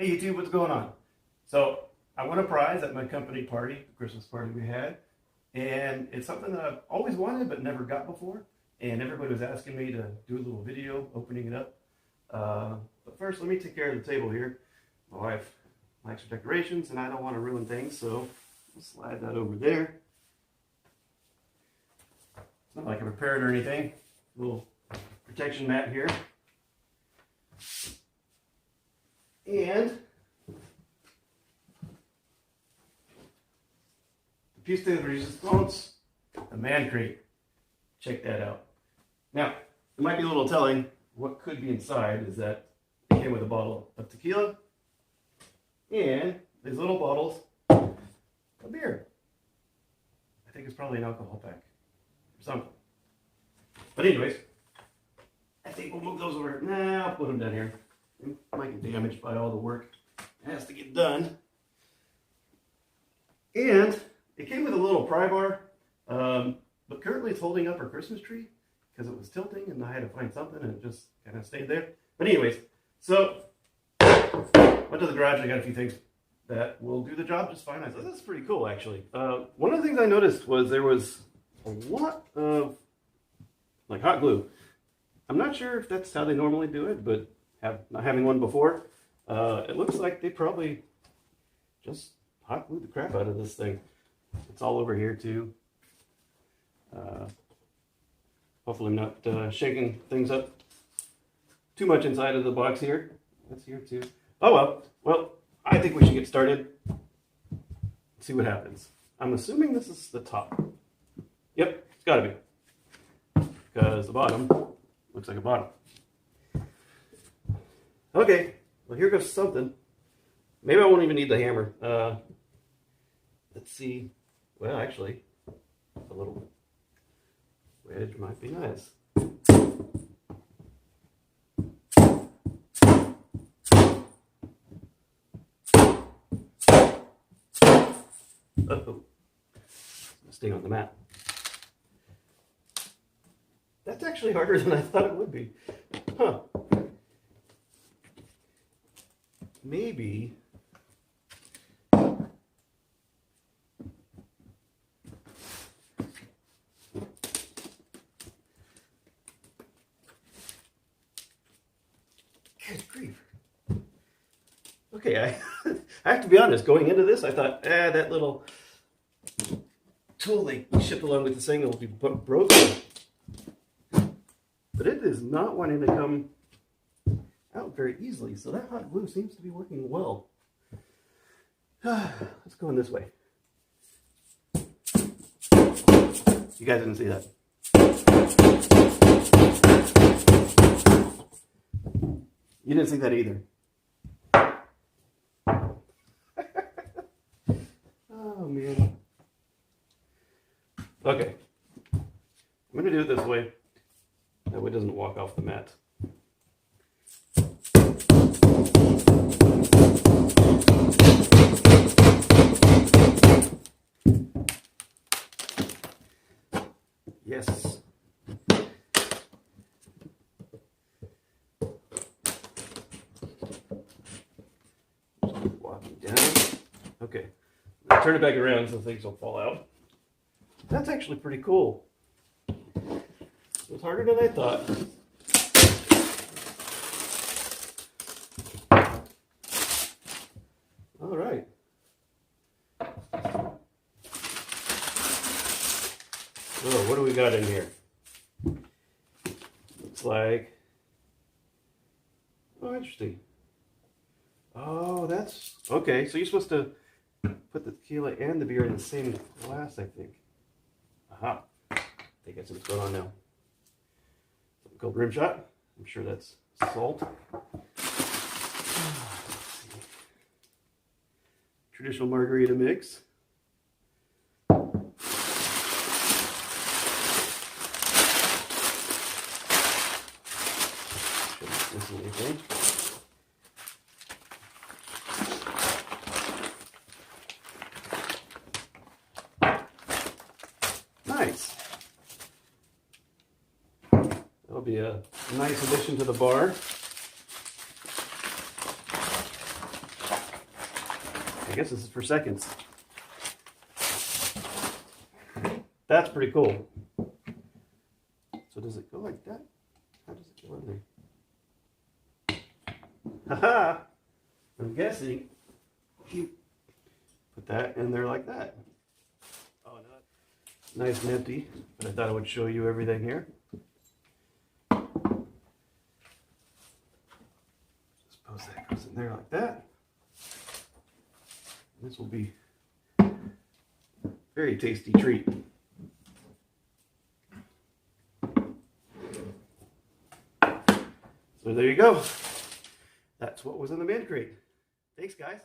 Hey YouTube, what's going on? So I won a prize at my company party, the Christmas party we had, and it's something that I've always wanted but never got before, and everybody was asking me to do a little video opening it up. But first, let me take care of the table here. My wife likes her decorations and I don't want to ruin things, so I'll slide that over there. It's not like I prepared or anything. A little protection mat here. And the piece de resistance, the man crate. Check that out. Now, it might be a little telling. What could be inside is that it came with a bottle of tequila and these little bottles of beer. I think it's probably an alcohol pack or something. But anyways, I think we'll move those over. Nah, I'll put them down here. They might get damaged by all the work that has to get done. And it came with a little pry bar, but currently it's holding up our Christmas tree because it was tilting and I had to find something and it just kind of stayed there. But anyways, so went to the garage and I got a few things that will do the job just fine. I thought that's pretty cool actually. One of the things I noticed was there was a lot of like hot glue. I'm not sure if that's how they normally do it, but not having one before, it looks like they probably just hot glued the crap out of this thing. It's all over here too. Hopefully I'm not shaking things up too much inside of the box here. That's here too. Oh well. Well, I think we should get started. See what happens. I'm assuming this is the top. Yep, it's gotta be. Because the bottom looks like a bottom. Okay, well here goes something. Maybe I won't even need the hammer. Let's see. Well, actually, a little wedge might be nice. Uh-oh. Stay on the mat. That's actually harder than I thought it would be. Huh. Maybe good grief. Okay, I have to be honest, going into this, I thought, that little tool they shipped along with the thing will be broken. But it is not wanting to come out very easily, so that hot glue seems to be working well. Let's go in this way. You guys didn't see that. You didn't see that either. Oh man. Okay. I'm going to do it this way. That way it doesn't walk off the mat. Yes. Walking down. Okay. I'll turn it back around so things don't fall out. That's actually pretty cool. It was harder than I thought. All right. Oh, what do we got in here? Looks like, oh, interesting. Oh, that's, okay, so you're supposed to put the tequila and the beer in the same glass, I think. Aha, I think that's what's going on now. Something called rim shot. I'm sure that's salt. Traditional margarita mix. Anything. Nice. That'll be a nice addition to the bar. I guess this is for seconds. That's pretty cool. So does it go like that? How does it go in there? Haha! I'm guessing you put that in there like that. Oh, no. Nice and empty, but I thought I would show you everything here. Suppose that goes in there like that. This will be a very tasty treat. So there you go. That's what was in the man crate. Thanks, guys.